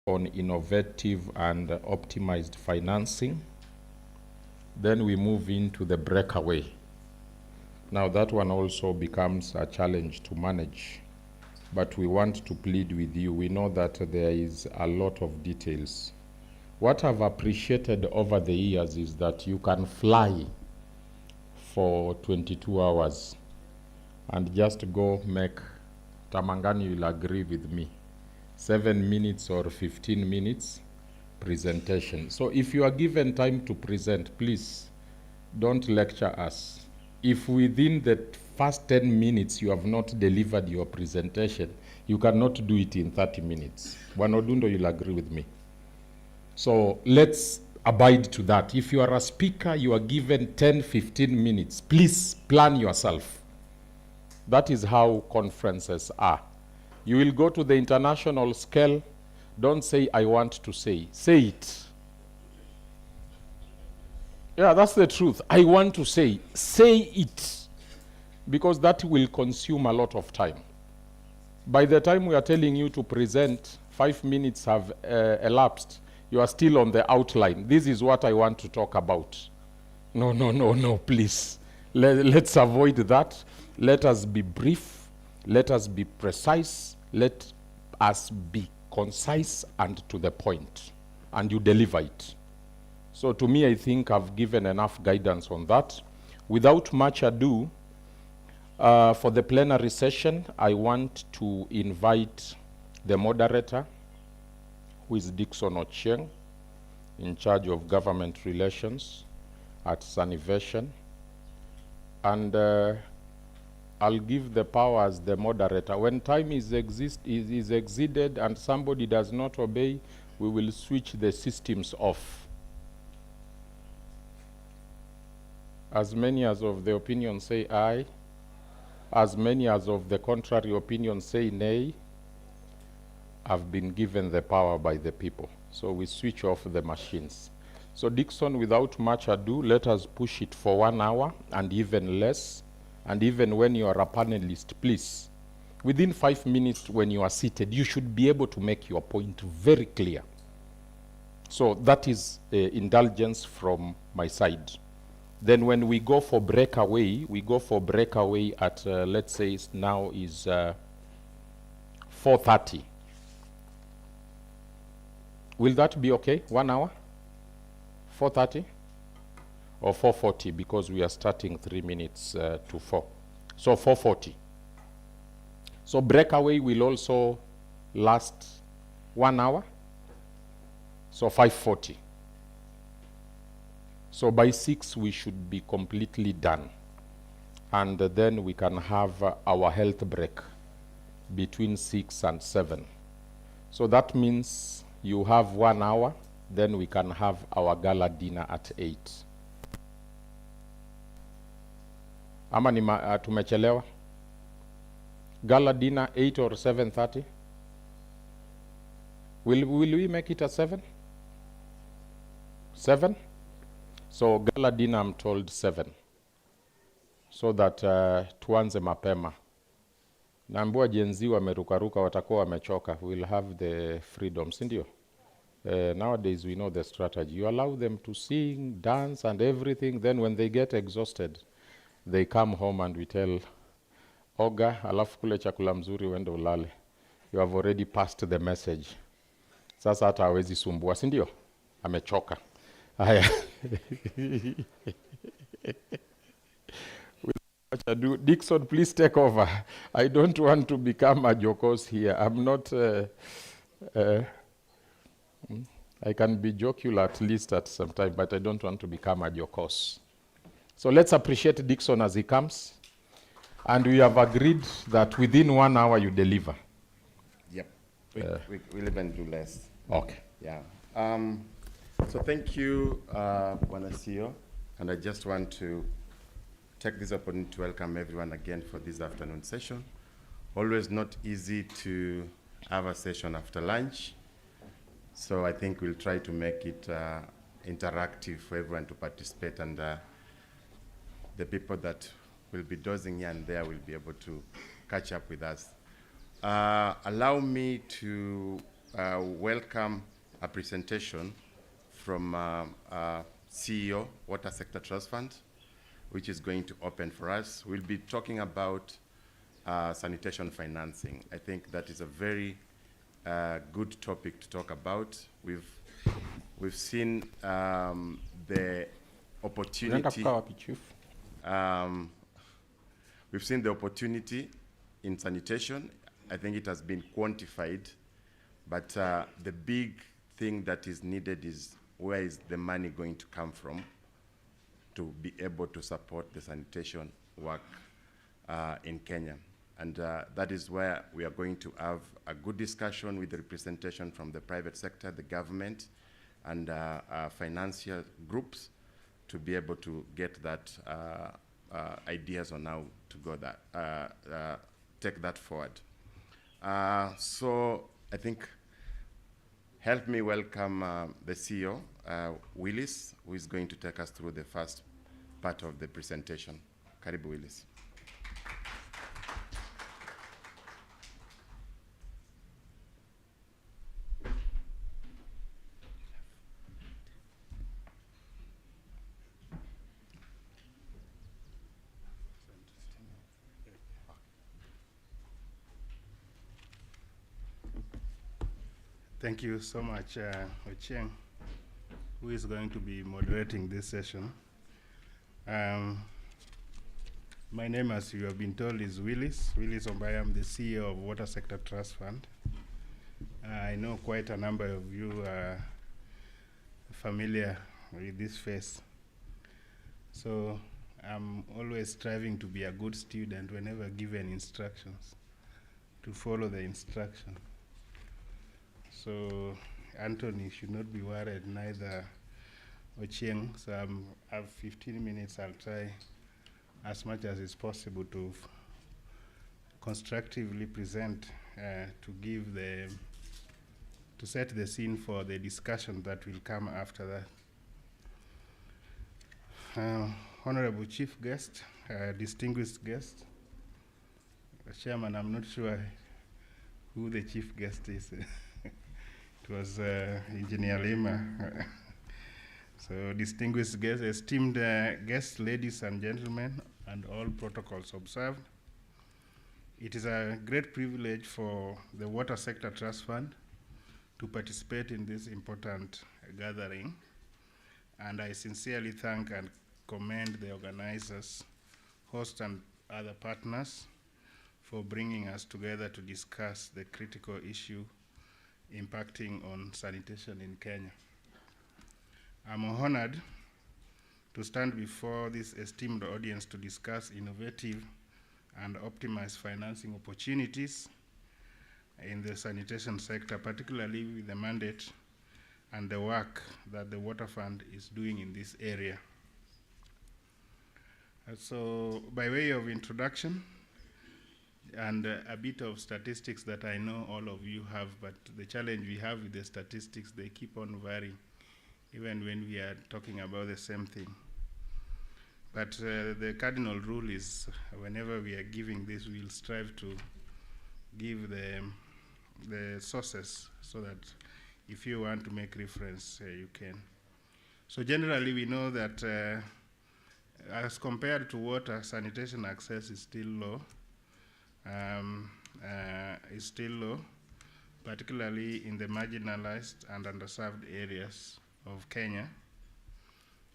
on innovative and optimized financing. Then we move into the breakaway. Now that one also becomes a challenge to manage, but we want to plead with you. We know that there is a lot of details. What I've appreciated over the years is that you can fly for 22 hours and just go make, Tamangani will agree with me, 7 minutes or 15 minutes presentation. So if you are given time to present, please don't lecture us. If within the first 10 minutes you have not delivered your presentation, you cannot do it in 30 minutes. Wanodundo, you'll agree with me. So let's abide to that. If you are a speaker, you are given 10, 15 minutes. Please plan yourself. That is how conferences are. You will go to the international scale. Don't say, I want to say. Say it. Yeah, that's the truth. I want to say. Say it. Because that will consume a lot of time. By the time we are telling you to present, 5 minutes have elapsed. You are still on the outline. This is what I want to talk about. No, please. Let's avoid that. Let us be brief. Let us be precise. Let us be concise and to the point. And you deliver it. So to me, I think I've given enough guidance on that. Without much ado, for the plenary session, I want to invite the moderator, who is Dixon Ochieng, in charge of government relations at Sanitation. And I'll give the power as the moderator. When time is exceeded and somebody does not obey, we will switch the systems off. As many as of the opinion say aye, as many as of the contrary opinion say nay, have been given the power by the people. So we switch off the machines. So Dixon, without much ado, let us push it for 1 hour and even less. And even when you are a panelist, please, within 5 minutes when you are seated, you should be able to make your point very clear. So that is indulgence from my side. Then when we go for breakaway, at, let's say now is 4:30. Will that be okay? 1 hour? 4:30? Or 4:40, because we are starting 3 minutes to 4. So 4:40. So breakaway will also last 1 hour. So 5:40. So by 6 we should be completely done. And then we can have our health break between 6 and 7. So that means you have 1 hour, then we can have our gala dinner at 8. Ama ni tumechelewa? Gala dinner 8 or 7:30? Will we make it at 7? 7? So gala dinner I'm told 7. So that tuanze mapema. Naambiwa jenzi wamerukaruka watakuwa wamechoka. We'll have the freedom, si ndio? Nowadays we know the strategy. You allow them to sing, dance and everything. Then when they get exhausted, they come home and we tell, Oga, alafu kule chakula mzuri wende ulale. You have already passed the message. Sasa hata hawezi sumbua, si ndio? Amechoka. Haya. Dixon, please take over. I don't want to become a jokos here. I'm not... I can be jocular at least at some time, but I don't want to become a jokos. So let's appreciate Dixon as he comes. And we have agreed that within 1 hour you deliver. Yep. We'll even do less. Okay. Yeah. So thank you, Bwana CEO. And I just want to take this opportunity to welcome everyone again for this afternoon session. Always not easy to have a session after lunch. So I think we'll try to make it interactive for everyone to participate, and the people that will be dozing here and there will be able to catch up with us. Allow me to welcome a presentation from CEO, Water Sector Trust Fund, which is going to open for us. We'll be talking about sanitation financing. I think that is a very good topic to talk about. We've seen the opportunity. We've seen the opportunity in sanitation. I think it has been quantified, but the big thing that is needed is where is the money going to come from to be able to support the sanitation work in Kenya. And that is where we are going to have a good discussion with the representation from the private sector, the government, and financial groups to be able to get that ideas on how to go that, take that forward. So I think help me welcome the CEO, Willis, who is going to take us through the first part of the presentation. Karibu, Willis. Thank you so much, Ochieng, who is going to be moderating this session. My name, as you have been told, is Willis Ombai. I'm the CEO of Water Sector Trust Fund. I know quite a number of you are familiar with this face. So I'm always striving to be a good student whenever given instructions, to follow the instruction. So Anthony should not be worried, neither Ochieng. So I have 15 minutes. I'll try as much as is possible to constructively present, to set the scene for the discussion that will come after that. Honorable Chief Guest, distinguished guest, Chairman, I'm not sure who the chief guest is. It was Engineer Lima. So distinguished guests, esteemed guests, ladies and gentlemen, and all protocols observed. It is a great privilege for the Water Sector Trust Fund to participate in this important gathering, and I sincerely thank and commend the organizers, hosts, and other partners for bringing us together to discuss the critical issue impacting on sanitation in Kenya. I'm honored to stand before this esteemed audience to discuss innovative and optimized financing opportunities in the sanitation sector, particularly with the mandate and the work that the Water Fund is doing in this area. So by way of introduction, and a bit of statistics that I know all of you have, but the challenge we have with the statistics, they keep on varying, even when we are talking about the same thing. But the cardinal rule is whenever we are giving this, we'll strive to give the sources so that if you want to make reference, you can. So generally, we know that as compared to water, sanitation access is still low. Particularly in the marginalized and underserved areas of Kenya.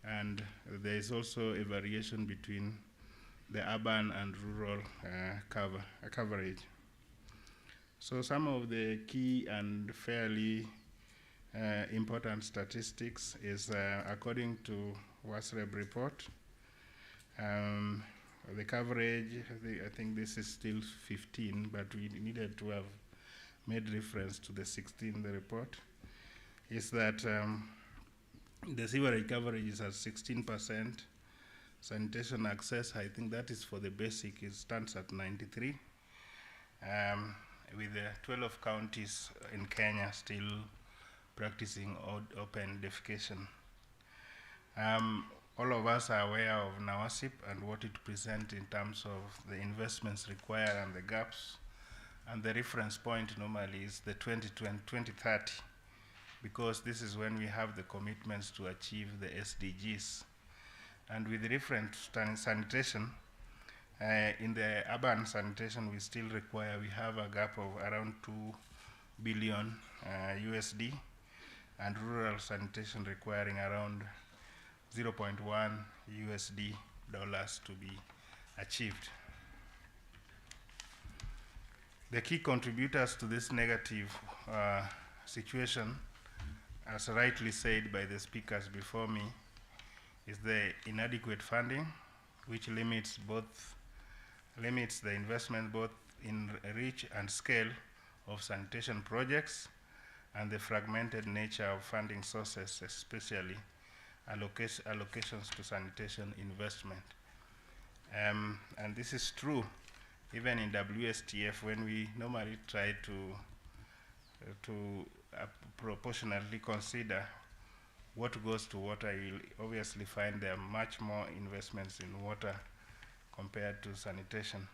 And there is also a variation between the urban and rural coverage. So some of the key and fairly important statistics is according to WASREB report, the coverage, I think this is still 15, but we needed to have made reference to the 16 in the report, is that the sewerage coverage is at 16%. Sanitation access, I think that is for the basic, it stands at 93, with 12 counties in Kenya still practicing open defecation. All of us are aware of NAWASIP and what it presents in terms of the investments required and the gaps and the reference point normally is the 2030, because this is when we have the commitments to achieve the SDGs. And with different sanitation, in the urban sanitation, we still require, we have a gap of around 2 billion USD, and rural sanitation requiring around 0.1 USD dollars to be achieved. The key contributors to this negative situation, as rightly said by the speakers before me, is the inadequate funding, which limits the investment both in reach and scale of sanitation projects, and the fragmented nature of funding sources, especially allocations to sanitation investment. And this is true even in WSTF, when we normally try to proportionally consider what goes to water. You'll obviously find there are much more investments in water compared to sanitation.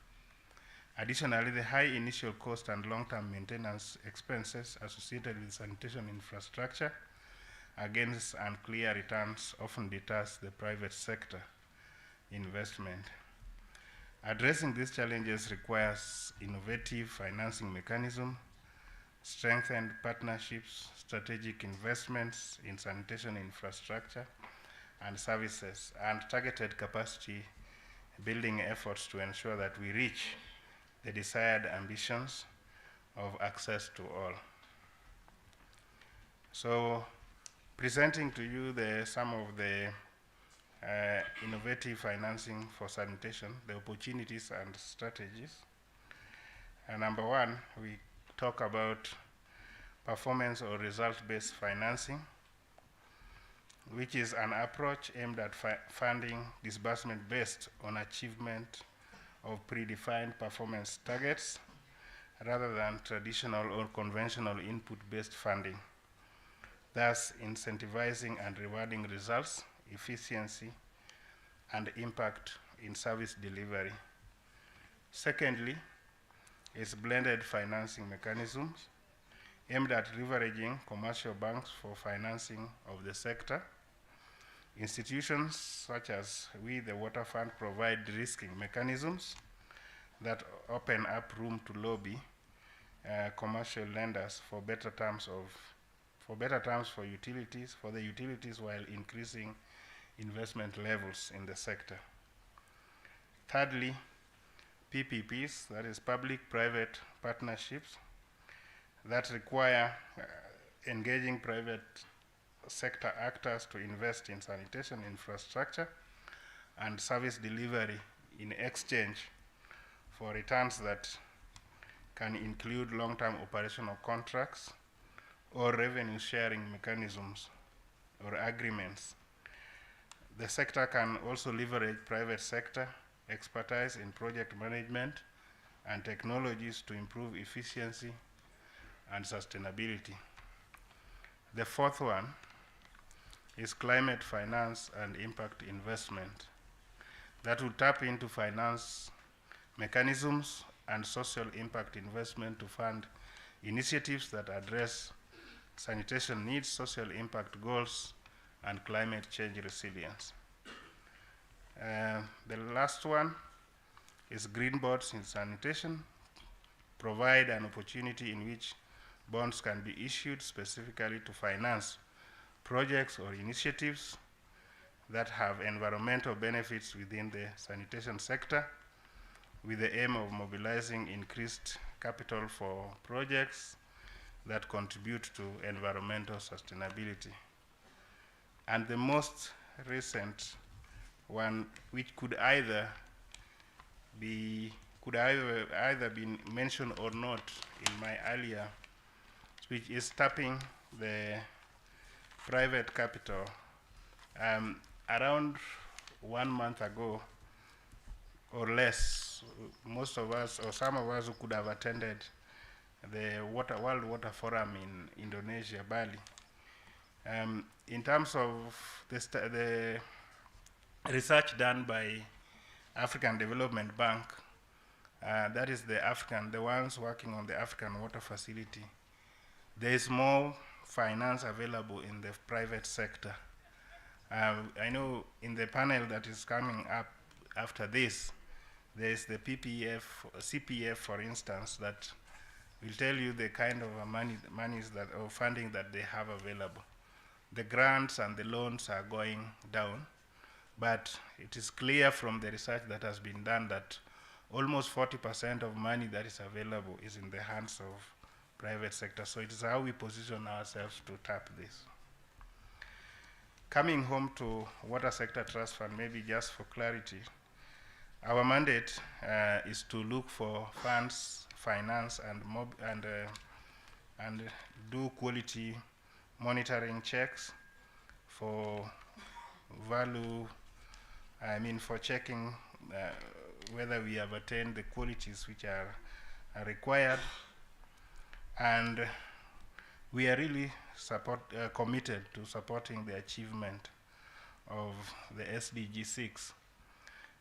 Additionally, the high initial cost and long-term maintenance expenses associated with sanitation infrastructure against unclear returns often deters the private sector investment. Addressing these challenges requires innovative financing mechanisms, strengthened partnerships, strategic investments in sanitation infrastructure and services, and targeted capacity building efforts to ensure that we reach the desired ambitions of access to all. So, presenting to you some of the innovative financing for sanitation, the opportunities and strategies. And number one, we talk about performance or result-based financing, which is an approach aimed at funding disbursement based on achievement of predefined performance targets rather than traditional or conventional input-based funding, thus incentivizing and rewarding results, efficiency, and impact in service delivery. Secondly, is blended financing mechanisms aimed at leveraging commercial banks for financing of the sector. Institutions such as we, the Water Fund, provide de-risking mechanisms that open up room to lobby commercial lenders for better terms for the utilities while increasing investment levels in the sector. Thirdly, PPPs, that is public-private partnerships, that require engaging private sector actors to invest in sanitation infrastructure and service delivery in exchange for returns that can include long-term operational contracts or revenue sharing mechanisms or agreements. The sector can also leverage private sector expertise in project management and technologies to improve efficiency and sustainability. The fourth one is climate finance and impact investment that will tap into finance mechanisms and social impact investment to fund initiatives that address sanitation needs, social impact goals, and climate change resilience. The last one is green bonds in sanitation, provide an opportunity in which bonds can be issued specifically to finance projects or initiatives that have environmental benefits within the sanitation sector, with the aim of mobilizing increased capital for projects that contribute to environmental sustainability. And the most recent one, which could either be mentioned or not in my earlier speech, is tapping the private capital. Around 1 month ago or less, most of us or some of us who could have attended the World Water Forum in Indonesia, Bali. In terms of the research done by African Development Bank, That is the ones working on the African water facility. There is more finance available in the private sector. I know in the panel that is coming up after this, there is the CPF, for instance, that will tell you the kind of monies that, or funding that they have available. The grants and the loans are going down, but it is clear from the research that has been done that almost 40% of money that is available is in the hands of private sector. So it is how we position ourselves to tap this. Coming home to Water Sector Trust Fund, maybe just for clarity, our mandate is to look for funds, finance, and do quality monitoring checks for value, for checking whether we have attained the qualities which are required. And we are really committed to supporting the achievement of the SDG 6.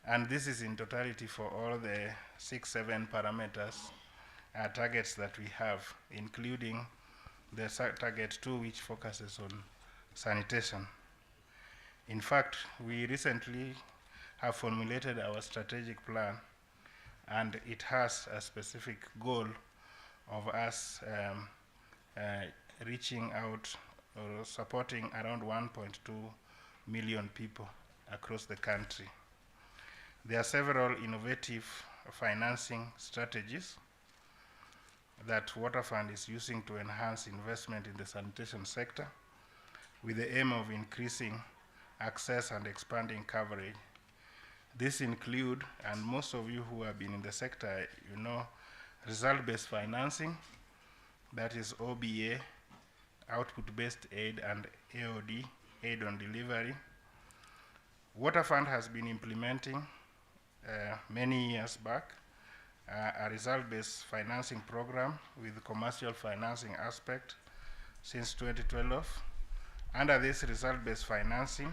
And this is in totality for all the 6-7 parameters, targets that we have, including the target 2, which focuses on sanitation. In fact, we recently have formulated our strategic plan, and it has a specific goal of us reaching out or supporting around 1.2 million people across the country. There are several innovative financing strategies that Water Fund is using to enhance investment in the sanitation sector with the aim of increasing access and expanding coverage. This include, and most of you who have been in the sector, you know, result-based financing, that is OBA, output-based aid, and AOD, aid on delivery. Water Fund has been implementing many years back a result-based financing program with commercial financing aspect since 2012. Under this result-based financing,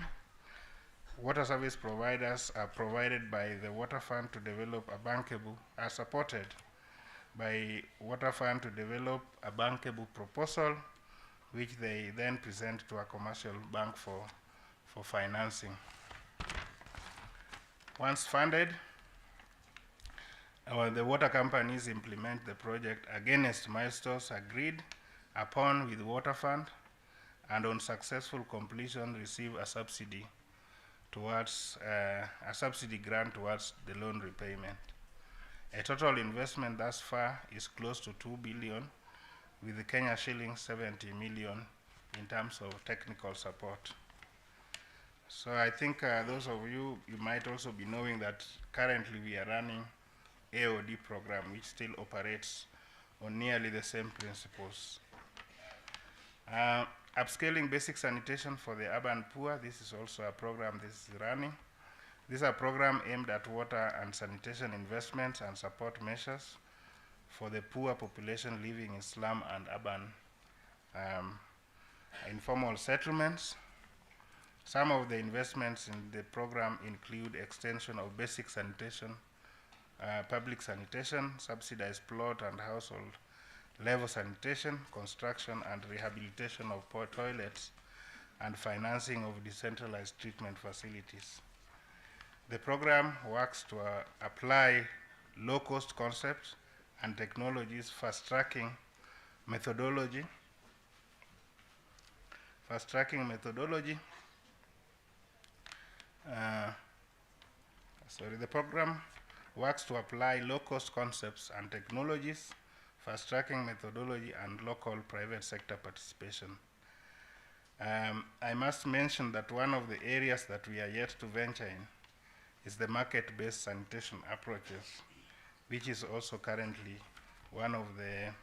water service providers are provided by the Water Fund to develop a bankable, are supported by Water Fund to develop a bankable proposal, which they then present to a commercial bank for financing. Once funded, the water companies implement the project against milestones agreed upon with Water Fund, and on successful completion receive a subsidy towards a subsidy grant towards the loan repayment. A total investment thus far is close to 2 billion, with the Kenya shillings 70 million in terms of technical support. So I think those of you might also be knowing that currently we are running AOD program, which still operates on nearly the same principles. Upscaling basic sanitation for the urban poor, this is also a program this is running. This is a program aimed at water and sanitation investments and support measures for the poor population living in slum and urban informal settlements. Some of the investments in the program include extension of basic sanitation, public sanitation, subsidized plot and household level sanitation, construction and rehabilitation of toilets, and financing of decentralized treatment facilities. The program works to apply low-cost concepts and technologies, fast-tracking methodology. The program works to apply low-cost concepts and technologies, fast-tracking methodology, and local private sector participation. I must mention that one of the areas that we are yet to venture in is the market-based sanitation approaches, which is also currently one of the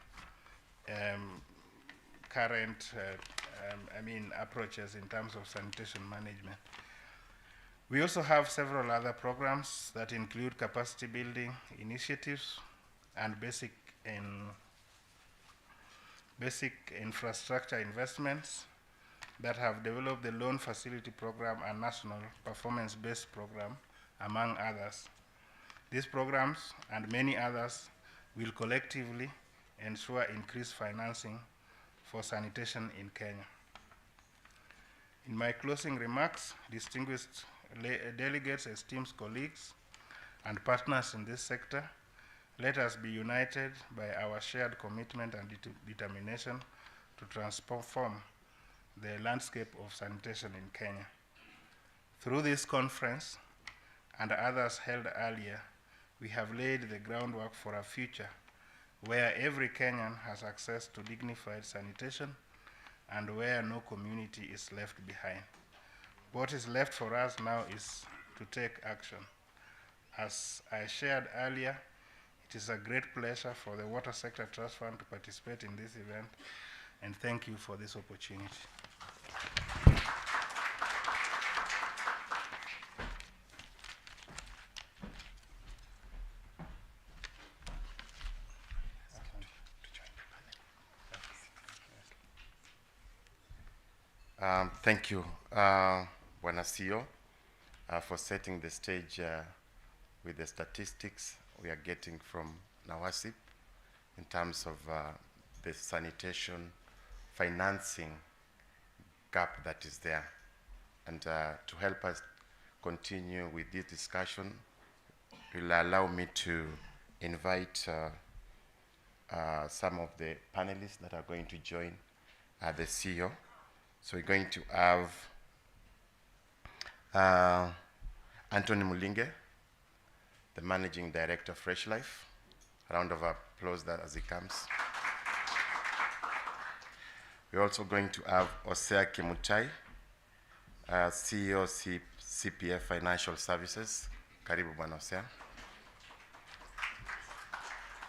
current approaches in terms of sanitation management. We also have several other programs that include capacity building initiatives and basic infrastructure investments that have developed the loan facility program and national performance-based program, among others. These programs and many others will collectively ensure increased financing for sanitation in Kenya. In my closing remarks, distinguished delegates, esteemed colleagues, and partners in this sector, let us be united by our shared commitment and determination to transform the landscape of sanitation in Kenya. Through this conference and others held earlier, we have laid the groundwork for a future where every Kenyan has access to dignified sanitation and where no community is left behind. What is left for us now is to take action. As I shared earlier, it is a great pleasure for the Water Sector Trust Fund to participate in this event, and thank you for this opportunity. Thank you, Bwana CEO, for setting the stage with the statistics we are getting from NAWASIP in terms of the sanitation financing gap that is there. And to help us continue with this discussion, will allow me to invite some of the panelists that are going to join the CEO. So we're going to have Anthony Mulinge, the Managing Director of Fresh Life. A round of applause that as he comes. We're also going to have Osea Kimutai, CEO CPF Financial Services. Karibu Bwana Osea.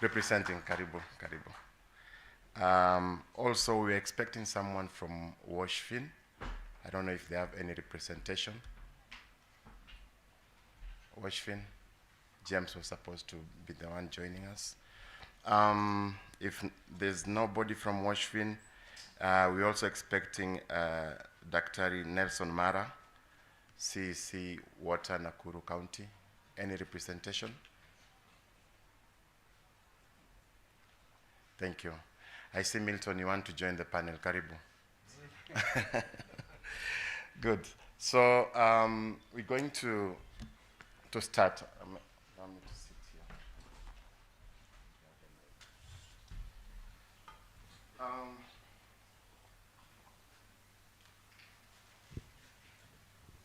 Representing Karibu. Also, we're expecting someone from Washfin. I don't know if they have any representation. Washfin. James was supposed to be the one joining us. If there's nobody from Washfin, we're also expecting Dr. Nelson Mara, CEC Water, Nakuru County. Any representation? Thank you. I see Milton, you want to join the panel. Karibu. Good. So we're going to start. Allow me to sit here.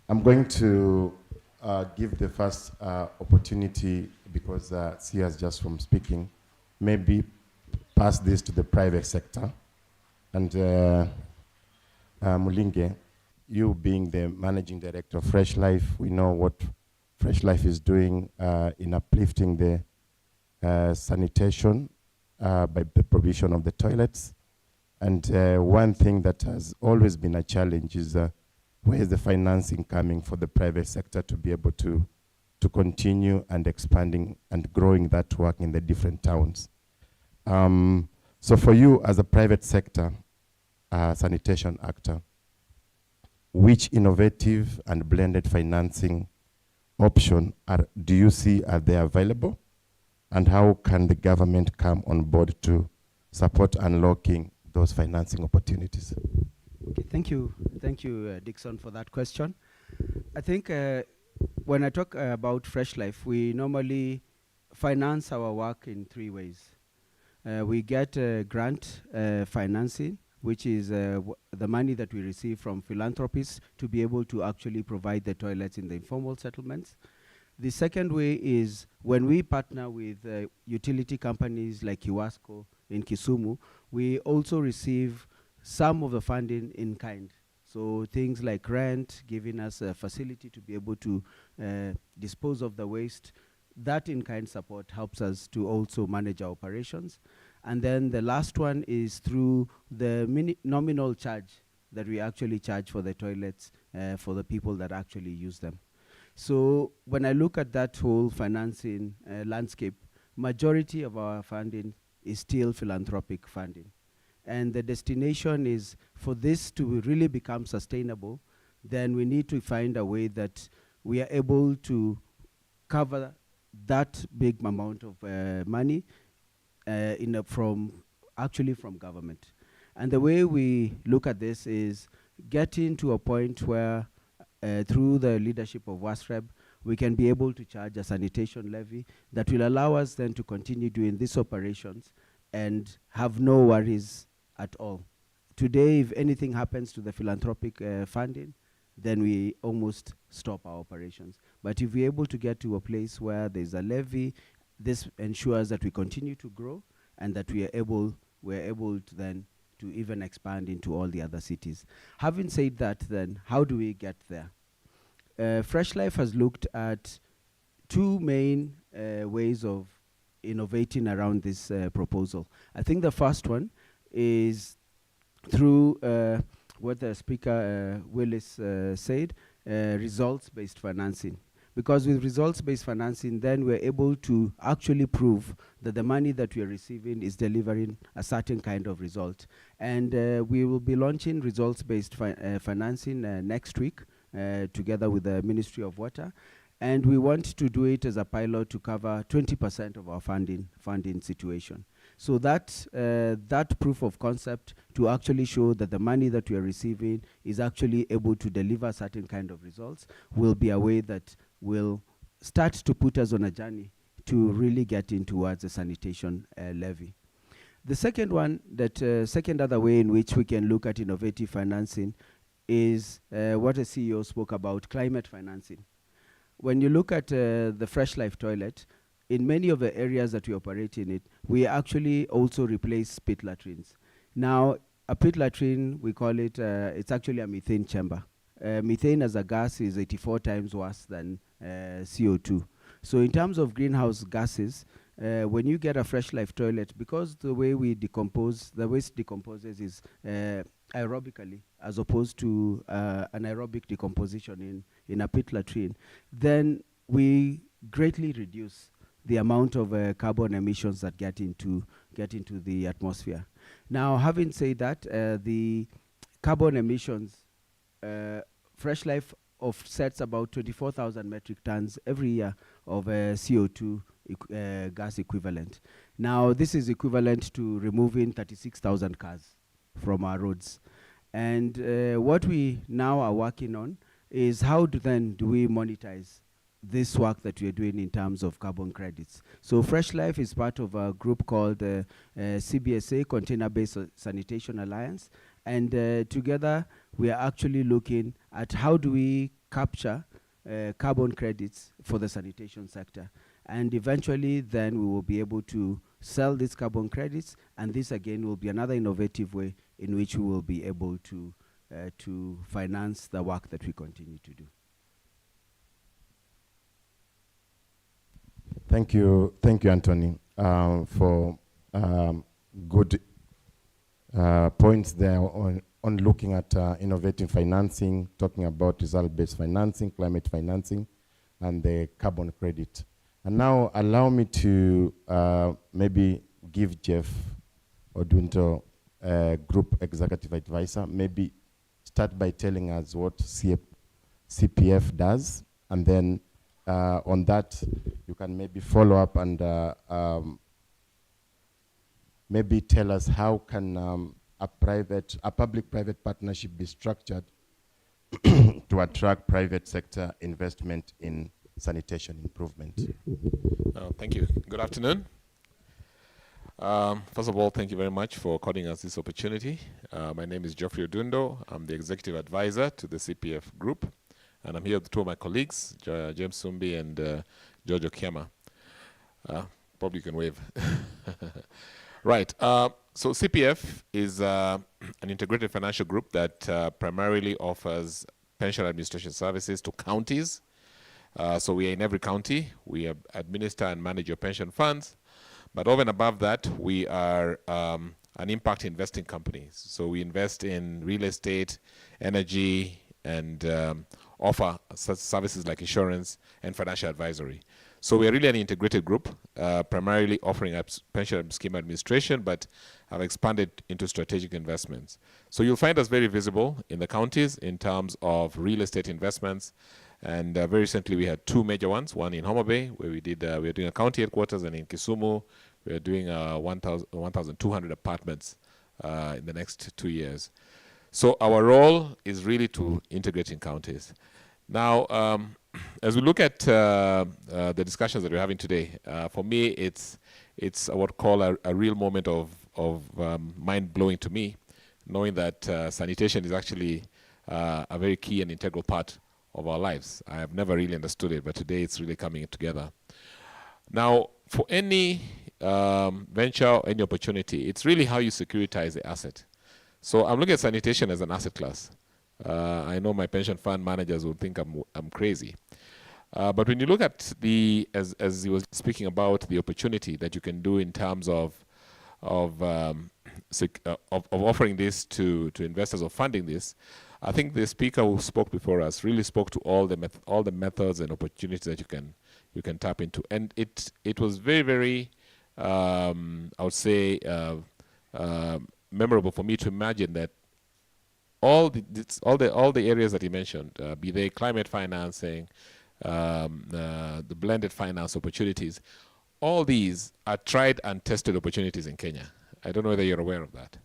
I'm going to give the first opportunity, because she has just from speaking, maybe pass this to the private sector. And Mulinge, you being the Managing Director of Fresh Life, we know what Fresh Life is doing in uplifting the sanitation by the provision of the toilets. And one thing that has always been a challenge is where is the financing coming for the private sector to be able to continue and expanding and growing that work in the different towns. So for you as a private sector sanitation actor, which innovative and blended financing option do you see are they available? And how can the government come on board to support unlocking those financing opportunities? Okay, thank you, Dixon, for that question. I think when I talk about Fresh Life, we normally finance our work in three ways. We get grant financing, which is the money that we receive from philanthropists to be able to actually provide the toilets in the informal settlements. The second way is when we partner with utility companies like Iwasco in Kisumu, we also receive some of the funding in kind. So things like rent, giving us a facility to be able to dispose of the waste. That in-kind support helps us to also manage our operations. And then the last one is through the nominal charge that we actually charge for the toilets for the people that actually use them. So when I look at that whole financing landscape, majority of our funding is still philanthropic funding. And the destination is for this to really become sustainable, then we need to find a way that we are able to cover that big amount of money from government. And the way we look at this is getting to a point where through the leadership of WASREB, we can be able to charge a sanitation levy that will allow us then to continue doing these operations and have no worries at all. Today, if anything happens to the philanthropic funding, then we almost stop our operations. But if we're able to get to a place where there's a levy, this ensures that we continue to grow and that we're able to then to even expand into all the other cities. Having said that, then how do we get there? Fresh Life has looked at two main ways of innovating around this proposal. I think the first one is through what the speaker Willis said, results-based financing. Because with results-based financing, then we're able to actually prove that the money that we are receiving is delivering a certain kind of result. And we will be launching results-based financing next week together with the Ministry of Water. And we want to do it as a pilot to cover 20% of our funding situation. So that proof of concept to actually show that the money that we are receiving is actually able to deliver certain kind of results will be a way that will start to put us on a journey to really get in towards a sanitation levy. The second one, second other way in which we can look at innovative financing is what a CEO spoke about, climate financing. When you look at the Fresh Life toilet, in many of the areas that we operate in it, we actually also replace pit latrines. Now, a pit latrine, we call it, it's actually a methane chamber. Methane as a gas is 84 times worse than CO2. So in terms of greenhouse gases, when you get a Fresh Life toilet, because the way we decompose, the waste decomposes is aerobically, as opposed to anaerobic decomposition in a pit latrine, then we greatly reduce the amount of carbon emissions that get into the atmosphere. Now, having said that, the carbon emissions, Fresh Life offsets about 24,000 metric tons every year of CO2 gas equivalent. Now, this is equivalent to removing 36,000 cars from our roads. And what we now are working on is how do we monetize this work that we are doing in terms of carbon credits. So Fresh Life is part of a group called CBSA, Container-Based Sanitation Alliance. And together, we are actually looking at how do we capture carbon credits for the sanitation sector. And eventually, then we will be able to sell these carbon credits. And this, again, will be another innovative way in which we will be able to finance the work that we continue to do. Thank you, Anthony, for good points there on looking at innovative financing, talking about result-based financing, climate financing, and the carbon credit. And now allow me to maybe give Jeff Odunto, Group Executive Advisor, maybe start by telling us what CPF does, and then on that, you can maybe follow up and maybe tell us how can a public-private partnership be structured to attract private sector investment in sanitation improvement. Thank you. Good afternoon. First of all, thank you very much for according us this opportunity. My name is Geoffrey Odundo. I'm the Executive Advisor to the CPF Group. And I'm here with two of my colleagues, James Sumbi and George Okiama. Probably you can wave. Right. So CPF is an integrated financial group that primarily offers pension administration services to counties. So we are in every county. We administer and manage your pension funds. But over and above that, we are an impact investing company. So we invest in real estate, energy, and offer such services like insurance and financial advisory. So we are really an integrated group, primarily offering pension scheme administration, but have expanded into strategic investments. So you'll find us very visible in the counties in terms of real estate investments, And very recently we had two major ones, one in Homa Bay, where we were doing a county headquarters, and in Kisumu, we are doing 1,200 apartments in the next 2 years. So our role is really to integrate in counties. Now, as we look at the discussions that we're having today, for me, it's what I would call a real moment of mind-blowing to me, knowing that sanitation is actually a very key and integral part of our lives. I have never really understood it, but today it's really coming together. Now, for any venture or any opportunity, it's really how you securitize the asset. So I'm looking at sanitation as an asset class. I know my pension fund managers would think I'm crazy. But when you look at as he was speaking about the opportunity that you can do in terms of offering this to investors or funding this, I think the speaker who spoke before us really spoke to all the methods and opportunities that you can tap into, and it was very, very I would say memorable for me to imagine that all the areas that he mentioned, be they climate financing, the blended finance opportunities, all these are tried and tested opportunities in Kenya. I don't know whether you're aware of that.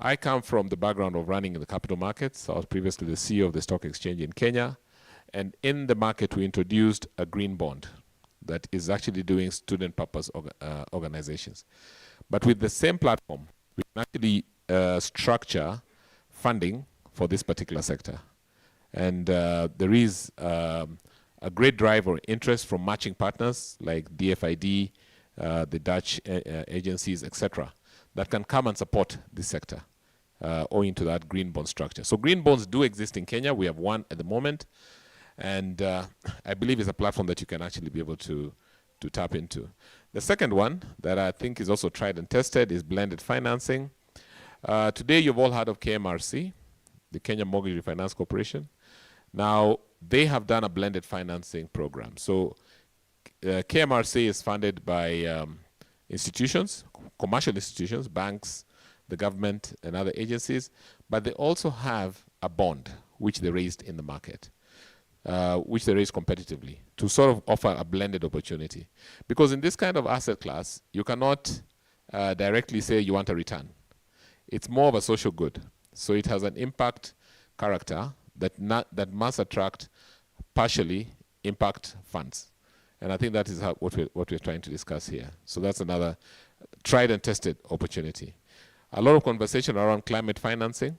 I come from the background of running in the capital markets. I was previously the CEO of the stock exchange in Kenya. And in the market, we introduced a green bond that is actually doing student purpose organizations. But with the same platform, we can actually structure funding for this particular sector. And there is a great drive or interest from matching partners like DFID, the Dutch agencies, etc., that can come and support this sector owing to that green bond structure. So green bonds do exist in Kenya. We have one at the moment. And I believe it's a platform that you can actually be able to tap into. The second one that I think is also tried and tested is blended financing. Today, you've all heard of KMRC, the Kenya Mortgage Refinance Corporation. Now, they have done a blended financing program. So KMRC is funded by institutions, commercial institutions, banks, the government, and other agencies, but they also have a bond which they raised in the market, which they raised competitively to sort of offer a blended opportunity. Because in this kind of asset class, you cannot directly say you want a return. It's more of a social good. So it has an impact character that must attract partially impact funds. And I think that is what we're trying to discuss here. So that's another tried and tested opportunity. A lot of conversation around climate financing.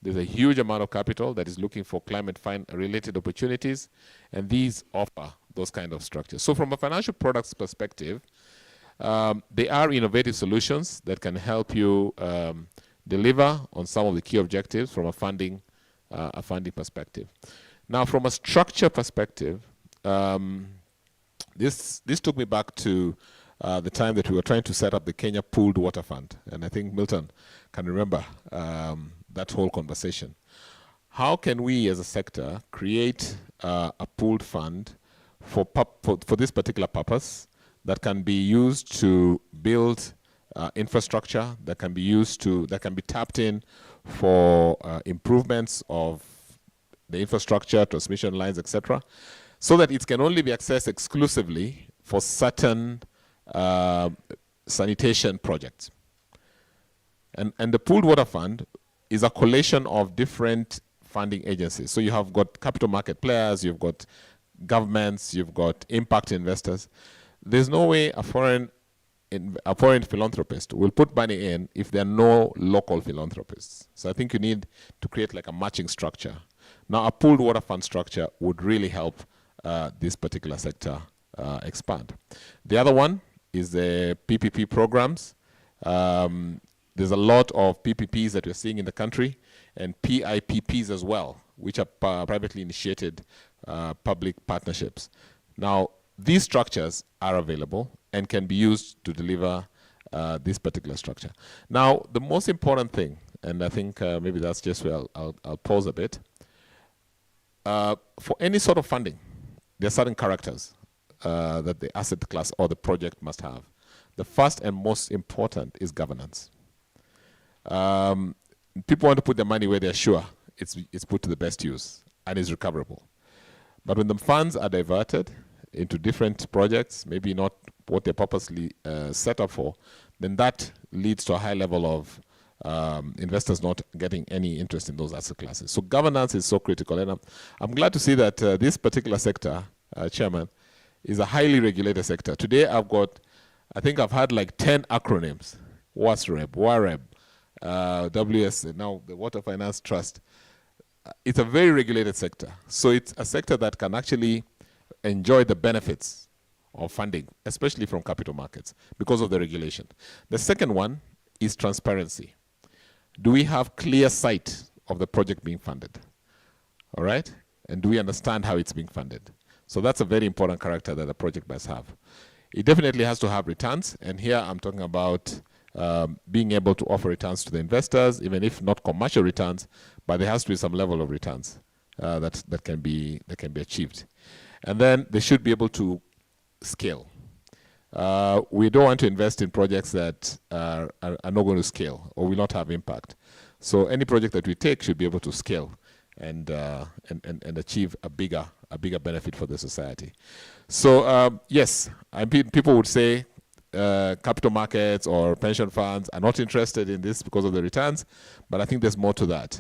There's a huge amount of capital that is looking for climate-related opportunities, and these offer those kind of structures. So from a financial products perspective, they are innovative solutions that can help you deliver on some of the key objectives from a funding perspective. Now, from a structure perspective, this took me back to the time that we were trying to set up the Kenya Pooled Water Fund, and I think Milton can remember that whole conversation. How can we as a sector create a pooled fund for this particular purpose that can be used to build infrastructure, that can be tapped in for improvements of the infrastructure, transmission lines, etc., so that it can only be accessed exclusively for certain sanitation projects. And the Pooled Water Fund is a collation of different funding agencies. So you have got capital market players, you've got governments, you've got impact investors. There's no way a foreign philanthropist will put money in if there are no local philanthropists. So I think you need to create like a matching structure. Now, a pooled water fund structure would really help this particular sector expand. The other one is the PPP programs. There's a lot of PPPs that we're seeing in the country, and PIPPs as well, which are privately initiated public partnerships. Now, these structures are available and can be used to deliver this particular structure. Now, the most important thing, and I think maybe that's just where I'll pause a bit. For any sort of funding, there are certain characters that the asset class or the project must have. The first and most important is governance. People want to put their money where they're sure it's put to the best use and is recoverable. But when the funds are diverted into different projects, maybe not what they're purposely set up for, then that leads to a high level of investors not getting any interest in those asset classes. So governance is so critical. And I'm glad to see that this particular sector, Chairman, is a highly regulated sector. Today I think I've had like 10 acronyms: WASREB, WAREB, WS, now the Water Finance Trust. It's a very regulated sector. So it's a sector that can actually enjoy the benefits of funding, especially from capital markets, because of the regulation. The second one is transparency. Do we have clear sight of the project being funded? All right? And do we understand how it's being funded? So that's a very important character that a project must have. It definitely has to have returns, and here I'm talking about being able to offer returns to the investors, even if not commercial returns, but there has to be some level of returns that can be achieved. And then they should be able to scale. We don't want to invest in projects that are not going to scale or will not have impact. So any project that we take should be able to scale and achieve a bigger benefit for the society. So yes, people would say capital markets or pension funds are not interested in this because of the returns, but I think there's more to that.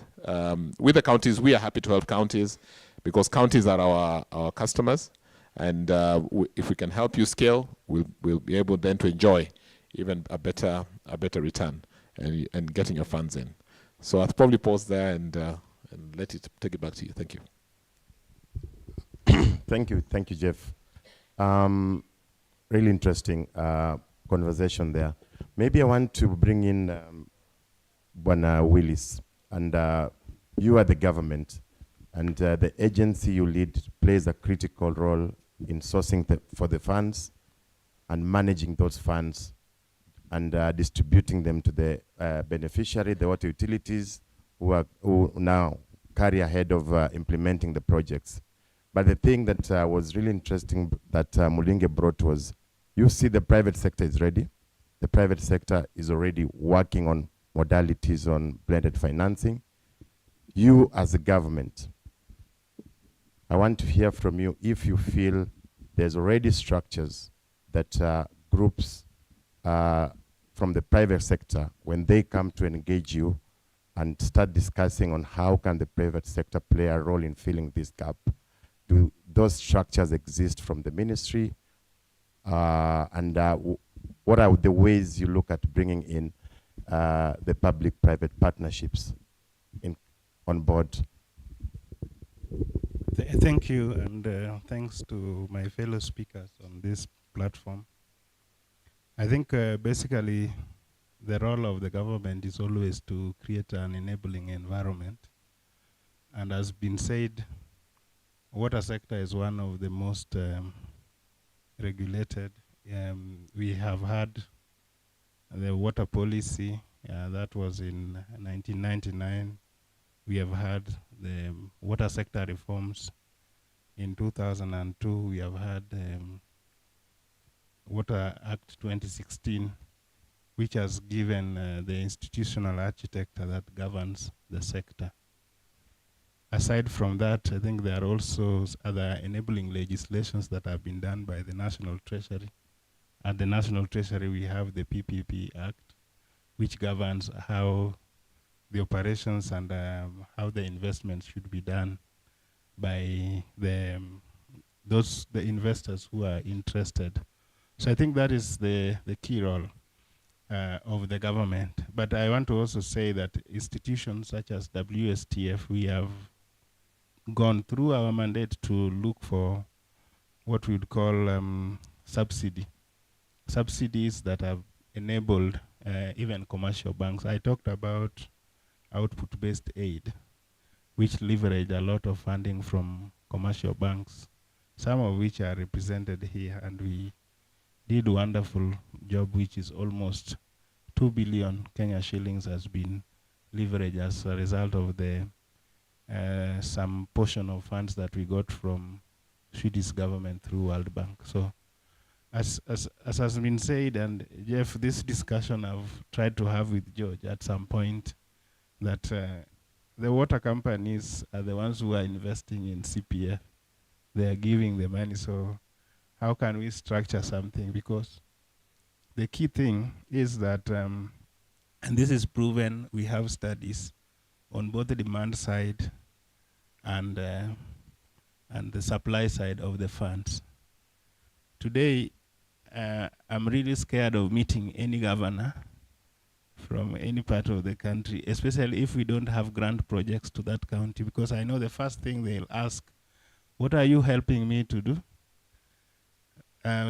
With the counties, we are happy to help counties because counties are our customers, and if we can help you scale, we'll be able then to enjoy even a better return and getting your funds in. So I'll probably pause there and take it back to you. Thank you. Thank you, Jeff. Really interesting conversation there. Maybe I want to bring in Bwana Willis, and you are the government, and the agency you lead plays a critical role in sourcing for the funds and managing those funds and distributing them to the beneficiary, the water utilities, who now carry ahead of implementing the projects. But the thing that was really interesting that Mulinge brought was, you see the private sector is ready. The private sector is already working on modalities on blended financing. You as a government, I want to hear from you if you feel there's already structures that groups from the private sector, when they come to engage you and start discussing on how can the private sector play a role in filling this gap, do those structures exist from the ministry? And what are the ways you look at bringing in the public-private partnerships on board? Thank you, and thanks to my fellow speakers on this platform. I think basically the role of the government is always to create an enabling environment. And as been said, water sector is one of the most regulated. We have had the water policy, that was in 1999. We have had the water sector reforms. In 2002, we have had Water Act 2016, which has given the institutional architecture that governs the sector. Aside from that, I think there are also other enabling legislations that have been done by the National Treasury. At the National Treasury, we have the PPP Act, which governs how the operations and how the investments should be done by the investors who are interested. So I think that is the key role of the government. But I want to also say that institutions such as WSTF, we have gone through our mandate to look for what we would call subsidies that have enabled even commercial banks. I talked about output-based aid, which leverage a lot of funding from commercial banks, some of which are represented here, and we did a wonderful job, which is almost 2 billion Kenya shillings has been leveraged as a result of the some portion of funds that we got from Swedish government through World Bank. So as has been said, and Jeff, this discussion I've tried to have with George at some point, that the water companies are the ones who are investing in CPF. they are giving the money. So how can we structure something? Because the key thing is that, and this is proven, we have studies on both the demand side and the supply side of the funds. Today, I'm really scared of meeting any governor from any part of the country, especially if we don't have grant projects to that county, because I know the first thing they'll ask, what are you helping me to do?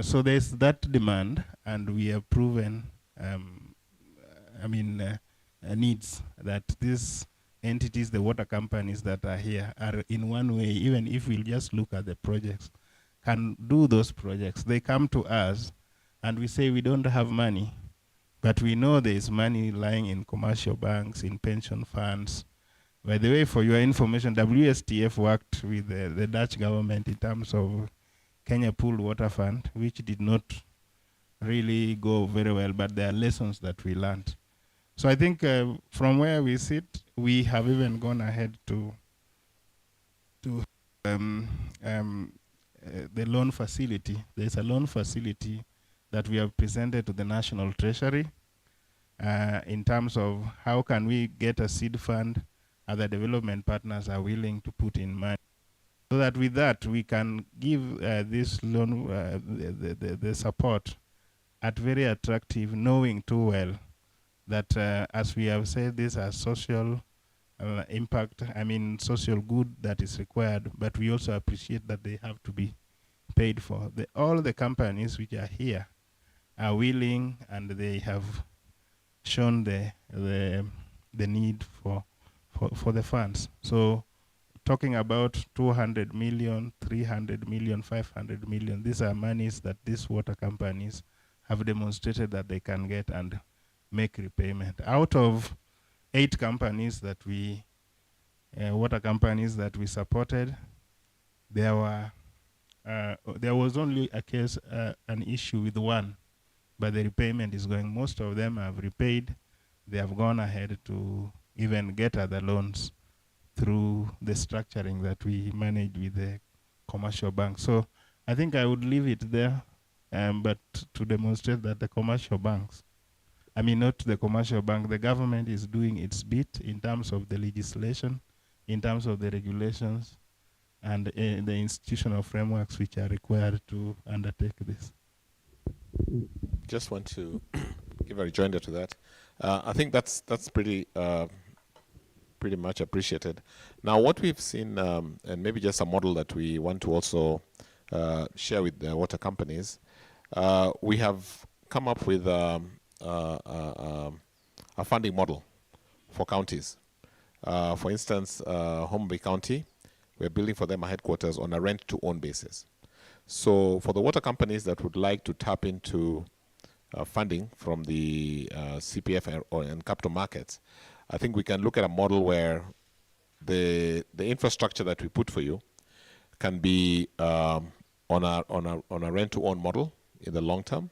So there's that demand, and we have proven, needs that these entities, the water companies that are here, are in one way, even if we'll just look at the projects, can do those projects. They come to us, and we say we don't have money, but we know there is money lying in commercial banks, in pension funds. By the way, for your information, WSTF worked with the Dutch government in terms of Kenya Pool Water Fund, which did not really go very well, but there are lessons that we learned. So I think from where we sit, we have even gone ahead to the loan facility. There's a loan facility that we have presented to the National Treasury in terms of how can we get a seed fund other development partners are willing to put in money. So that with that, we can give this loan, the support at very attractive, knowing too well that as we have said, these are social impact, social good that is required, but we also appreciate that they have to be paid for. All the companies which are here are willing, and they have shown the need for the funds. So talking about 200 million, 300 million, 500 million, these are monies that these water companies have demonstrated that they can get and make repayment. Out of 8 companies that we, water companies that we supported, there was only a case, an issue with one, but the repayment is going. Most of them have repaid. They have gone ahead to even get other loans through the structuring that we manage with the commercial bank. So I think I would leave it there, but to demonstrate that the commercial banks, not the commercial bank, the government is doing its bit in terms of the legislation, in terms of the regulations, and the institutional frameworks which are required to undertake this. Just want to give a rejoinder to that. I think that's pretty much appreciated. Now, what we've seen, and maybe just a model that we want to also share with the water companies, we have come up with a funding model for counties. For instance, Homa Bay County, we're building for them a headquarters on a rent-to-own basis. So for the water companies that would like to tap into funding from the CPF and capital markets, I think we can look at a model where the infrastructure that we put for you can be on a rent-to-own model in the long term.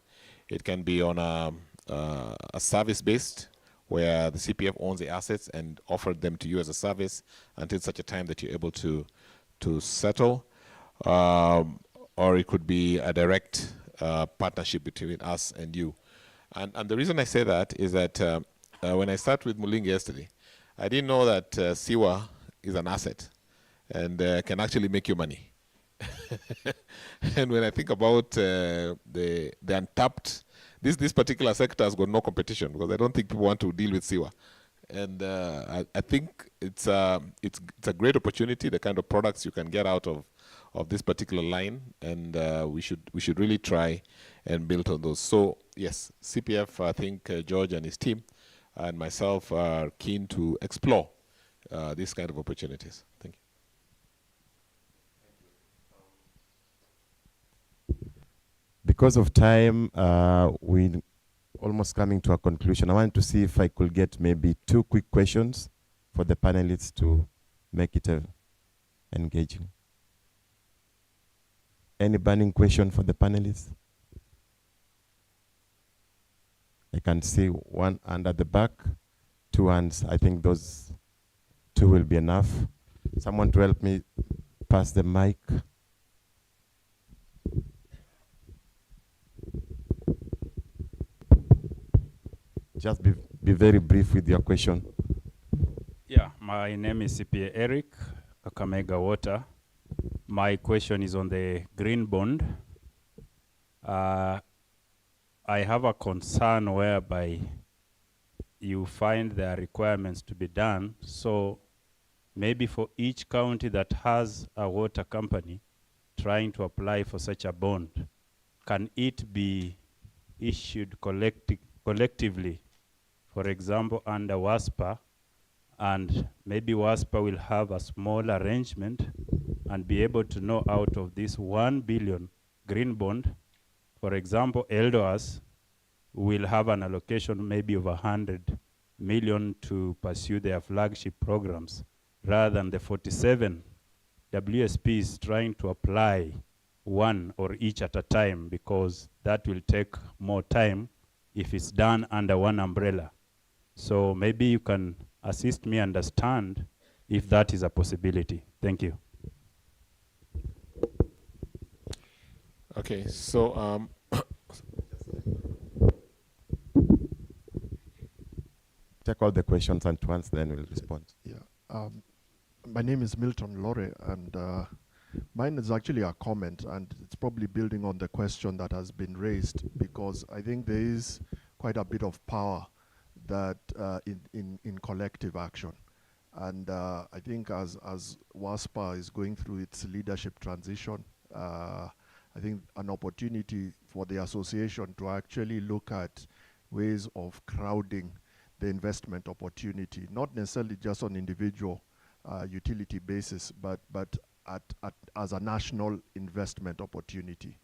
It can be on a service-based, where the CPF owns the assets and offer them to you as a service until such a time that you're able to settle. Or it could be a direct partnership between us and you. And the reason I say that is that when I started with Mulingi yesterday, I didn't know that Siwa is an asset and can actually make you money. And when I think about the untapped, this particular sector has got no competition, because I don't think people want to deal with Siwa. And I think it's a great opportunity, the kind of products you can get out of this particular line, and we should really try and build on those. So yes, CPF, I think George and his team and myself are keen to explore these kind of opportunities. Thank you. Because of time, we almost coming to a conclusion. I wanted to see if I could get maybe 2 quick questions for the panelists to make it engaging. Any burning question for the panelists? I can see one hand at the back, 2 hands. I think those 2 will be enough. Someone to help me pass the mic. Just be very brief with your question. Yeah, my name is CPA Eric, Kakamega Water. My question is on the green bond. I have a concern whereby you find there are requirements to be done. So maybe for each county that has a water company trying to apply for such a bond, can it be issued collectively, for example, under WASPA, and maybe WASPA will have a small arrangement and be able to know out of this 1 billion green bond, for example, Eldoas will have an allocation maybe of 100 million to pursue their flagship programs, rather than the 47 WSPs trying to apply one or each at a time, because that will take more time if it's done under one umbrella. So maybe you can assist me understand if that is a possibility. Thank you. Okay, so Take all the questions at once, then we'll respond. Yeah. My name is Milton Lore, and mine is actually a comment, and it's probably building on the question that has been raised, because I think there is quite a bit of power that in collective action. And I think as WASPA is going through its leadership transition, I think an opportunity for the association to actually look at ways of crowding the investment opportunity, not necessarily just on individual utility basis, but as a national investment opportunity.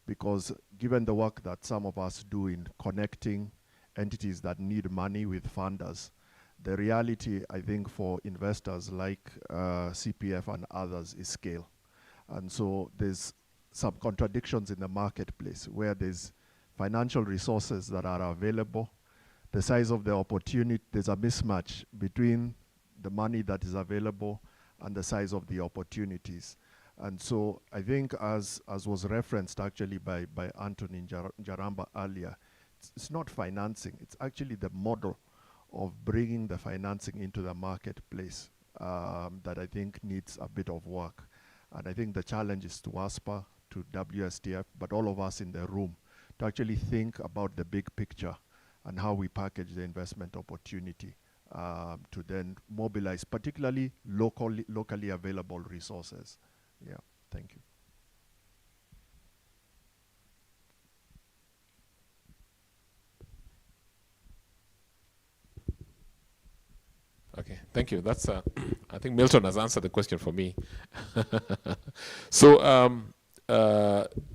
Because given the work that some of us do in connecting entities that need money with funders, the reality, I think, for investors like CPF and others is scale. And so there's some contradictions in the marketplace where there's financial resources that are available, the size of the opportunity, there's a mismatch between the money that is available and the size of the opportunities. And so I think, as was referenced actually by Anthony Jaramba earlier, it's not financing, it's actually the model of bringing the financing into the marketplace that I think needs a bit of work. And I think the challenge is to WASPA, to WSTF, but all of us in the room to actually think about the big picture and how we package the investment opportunity to then mobilize, particularly locally available resources. Yeah, thank you. okay, thank you. That's I think Milton has answered the question for me. So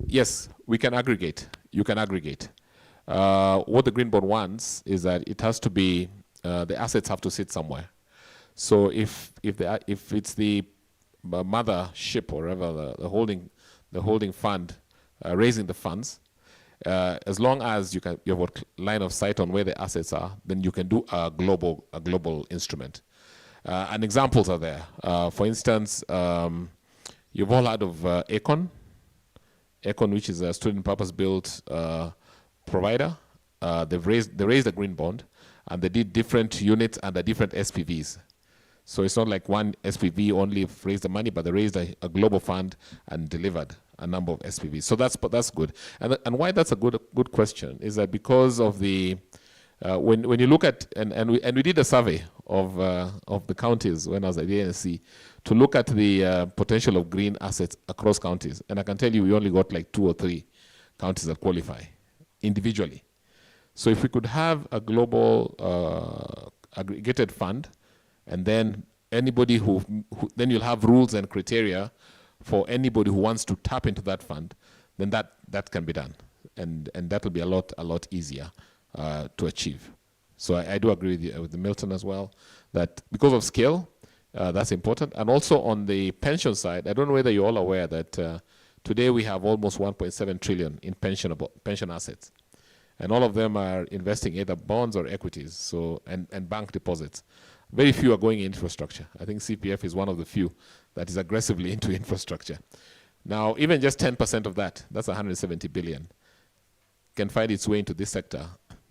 yes, we can aggregate. You can aggregate. What the green bond wants is that it has to be the assets have to sit somewhere. So if it's the mothership or whatever, the holding fund raising the funds, as long as you have a line of sight on where the assets are, then you can do a global instrument. And examples are there. For instance, you've all heard of Econ, which is a student purpose-built provider. They raised a green bond, and they did different units under different SPVs. So it's not like one SPV only raised the money, but they raised a global fund and delivered a number of SPVs. So that's good. And why that's a good question is that because of the when you look at and we did a survey of the counties when I was at the ANC to look at the potential of green assets across counties, and I can tell you we only got like 2 or 3 counties that qualify individually. So if we could have a global aggregated fund, and then anybody who then you'll have rules and criteria for anybody who wants to tap into that fund, then that can be done, and that will be a lot easier to achieve. So I do agree with Milton as well that because of scale, that's important. And also on the pension side, I don't know whether you're all aware that today we have almost 1.7 trillion in pension assets, and all of them are investing either bonds or equities, so and bank deposits. Very few are going in infrastructure. I think CPF is one of the few that is aggressively into infrastructure. Now, even just 10% of that's 170 billion, can find its way into this sector,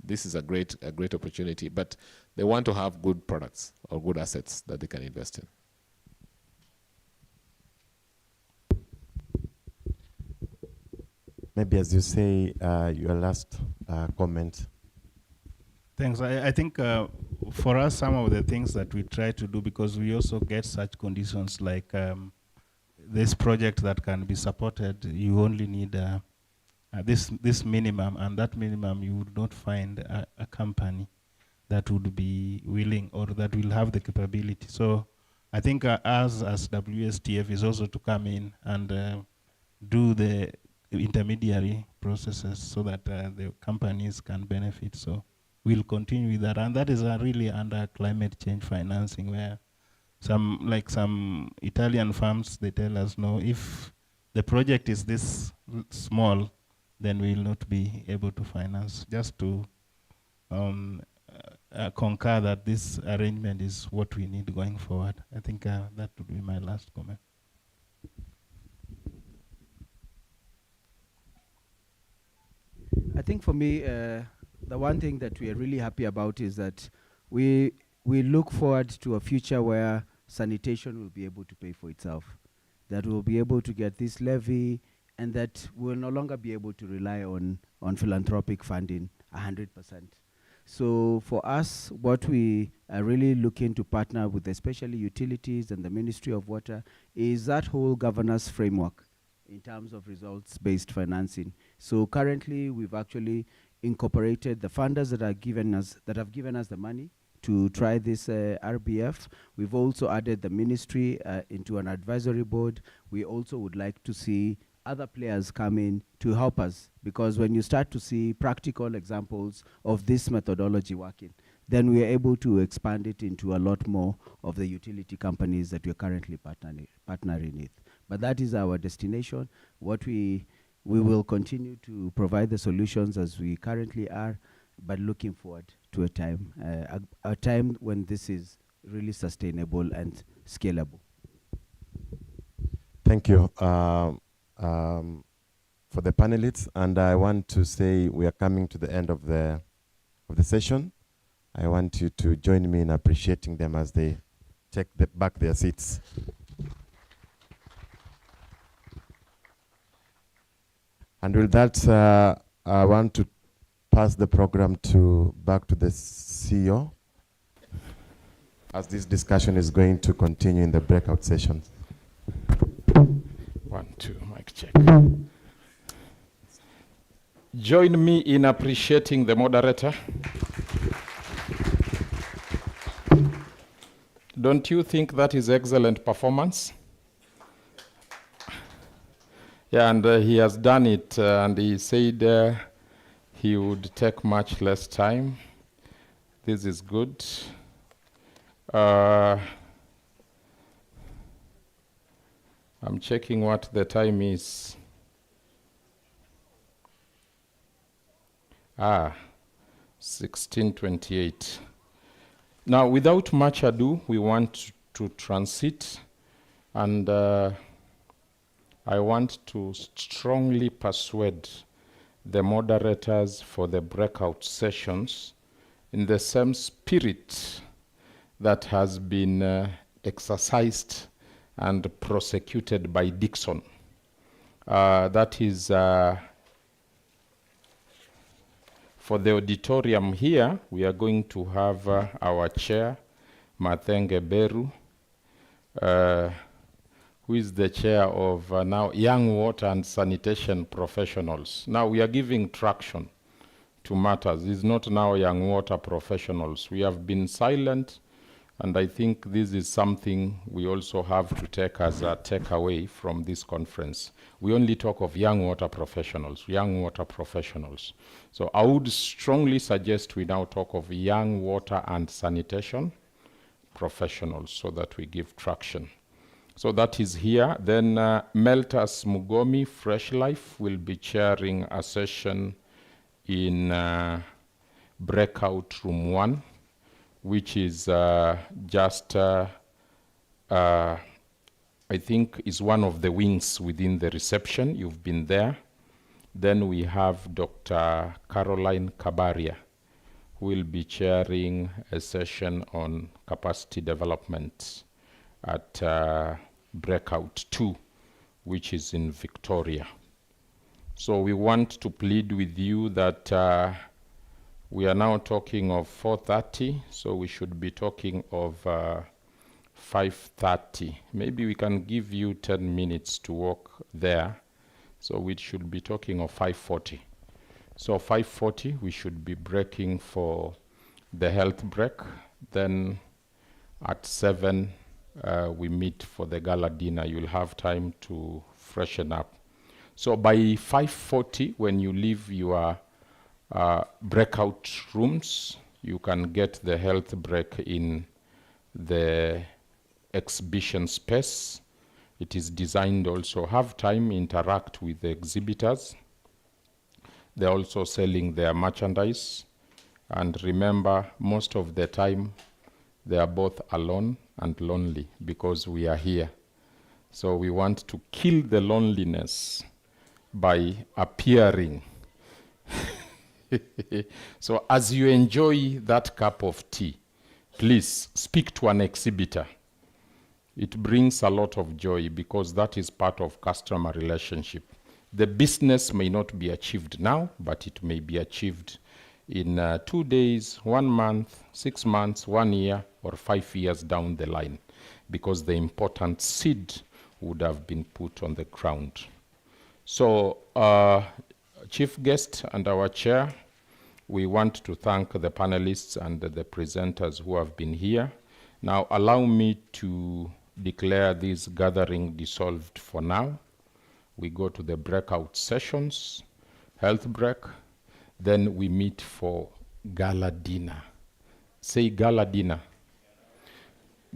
this is a great opportunity, but they want to have good products or good assets that they can invest in. Maybe as you say, your last comment. Thanks. I think for us, some of the things that we try to do, because we also get such conditions like this project that can be supported, you only need this minimum, and that minimum you would not find a company that would be willing or that will have the capability. So I think us as WSTF is also to come in and do the intermediary processes so that the companies can benefit. So we'll continue with that, and that is really under climate change financing, where some Italian firms, they tell us, no, if the project is this small, then we will not be able to finance. Just to concur that this arrangement is what we need going forward. I think that would be my last comment. I think for me, the one thing that we are really happy about is that we look forward to a future where sanitation will be able to pay for itself, that we'll be able to get this levy, and that we'll no longer be able to rely on philanthropic funding 100%. So for us, what we are really looking to partner with, especially utilities and the Ministry of Water, is that whole governance framework in terms of results-based financing. So currently, we've actually incorporated the funders that have given us the money to try this RBF. We've also added the ministry into an advisory board. We also would like to see other players come in to help us, because when you start to see practical examples of this methodology working, then we are able to expand it into a lot more of the utility companies that we're currently partnering with. But that is our destination. What we will continue to provide the solutions as we currently are, but looking forward to a time when this is really sustainable and scalable. Thank you for the panelists, and I want to say we are coming to the end of the session. I want you to join me in appreciating them as they take back their seats. And with that, I want to pass the program back to the CEO, as this discussion is going to continue in the breakout sessions. 1, 2, mic check. Join me in appreciating the moderator. Don't you think that is excellent performance? Yeah, and he has done it, and he said he would take much less time. This is good. I'm checking what the time is. 16:28. Now, without much ado, we want to transit, and I want to strongly persuade the moderators for the breakout sessions in the same spirit that has been exercised and prosecuted by Dixon. That is for the auditorium here, we are going to have our chair, Mathenge Beru, who is the chair of now Young Water and Sanitation Professionals. Now we are giving traction to matters. It's not now Young Water Professionals. We have been silent, and I think this is something we also have to take as a takeaway from this conference. We only talk of young water professionals, young water professionals. So I would strongly suggest we now talk of young water and sanitation professionals so that we give traction. So that is here. Then Meltas Mugomi, Fresh Life, will be chairing a session in breakout room 1, which is just, I think, is one of the wings within the reception. You've been there. Then we have Dr. Caroline Kabaria, who will be chairing a session on capacity development at Breakout 2, which is in Victoria. So we want to plead with you that we are now talking of 4:30, so we should be talking of 5:30. Maybe we can give you 10 minutes to walk there, so we should be talking of 5:40. So 5:40, we should be breaking for the health break. Then at 7, we meet for the gala dinner. You'll have time to freshen up. So by 5:40, when you leave your breakout rooms, you can get the health break in the exhibition space. It is designed also have time interact with the exhibitors. They're also selling their merchandise. And remember, most of the time, they are both alone and lonely because we are here. So we want to kill the loneliness by appearing. So as you enjoy that cup of tea, please speak to an exhibitor. It brings a lot of joy because that is part of customer relationship. The business may not be achieved now, but it may be achieved in 2 days, 1 month, 6 months, 1 year, or 5 years down the line, because the important seed would have been put on the ground. So, chief guest and our chair, we want to thank the panelists and the presenters who have been here. Now, allow me to declare this gathering dissolved for now. We go to the breakout sessions, health break, then we meet for gala dinner. Say gala dinner.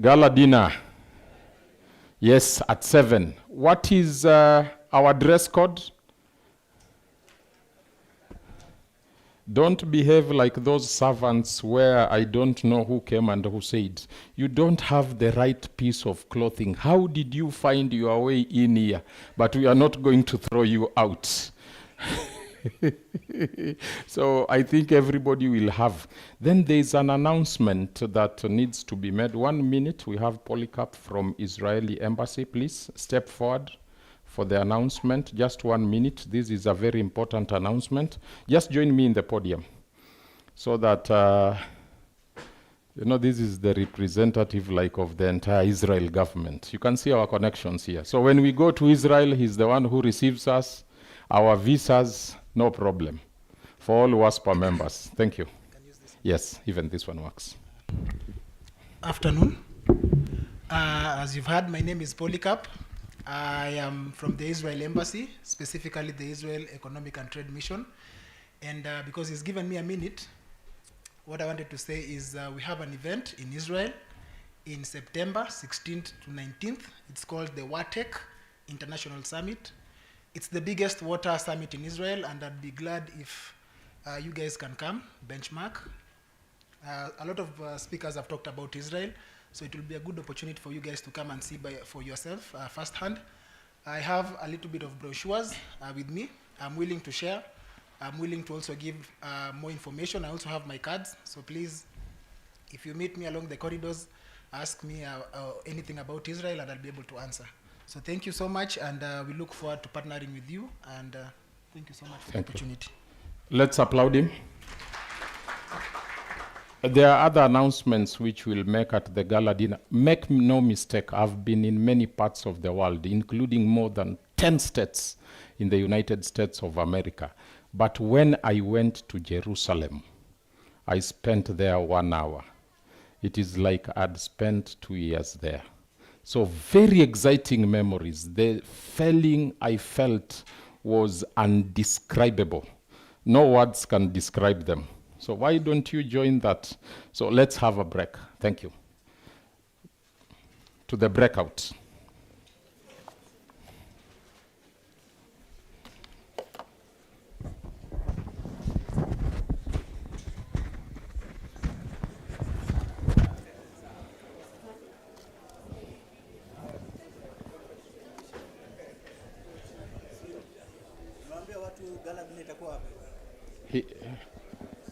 Gala dinner. Yes, at 7. What is our dress code? Don't behave like those servants where I don't know who came and who said, you don't have the right piece of clothing. How did you find your way in here? But we are not going to throw you out. So I think everybody will have. Then there's an announcement that needs to be made. 1 minute, we have Polycarp from Israeli Embassy. Please step forward for the announcement. Just 1 minute. This is a very important announcement. Just join me in the podium so that, this is the representative of the entire Israel government. You can see our connections here. So when we go to Israel, he's the one who receives us. Our visas, no problem. For all WASPA members. Thank you. Yes, even this one works. Afternoon. As you've heard, my name is Polycarp. I am from the Israel Embassy, specifically the Israel Economic and Trade Mission. And because he's given me a minute, what I wanted to say is we have an event in Israel in September 16th to 19th. It's called the WATEC International Summit. It's the biggest water summit in Israel, and I'd be glad if you guys can come, benchmark. A lot of speakers have talked about Israel, so it will be a good opportunity for you guys to come and see for yourself firsthand. I have a little bit of brochures with me. I'm willing to share. I'm willing to also give more information. I also have my cards, so please, if you meet me along the corridors, ask me anything about Israel, and I'll be able to answer. So thank you so much, and we look forward to partnering with you, and thank you so much for the opportunity. Let's applaud him. There are other announcements which we'll make at the gala dinner. Make no mistake, I've been in many parts of the world, including more than 10 states in the United States of America. But when I went to Jerusalem, I spent there 1 hour. It is like I'd spent 2 years there. So very exciting memories. The feeling I felt was undescribable. No words can describe them. So why don't you join that? So let's have a break. Thank you. To the breakout.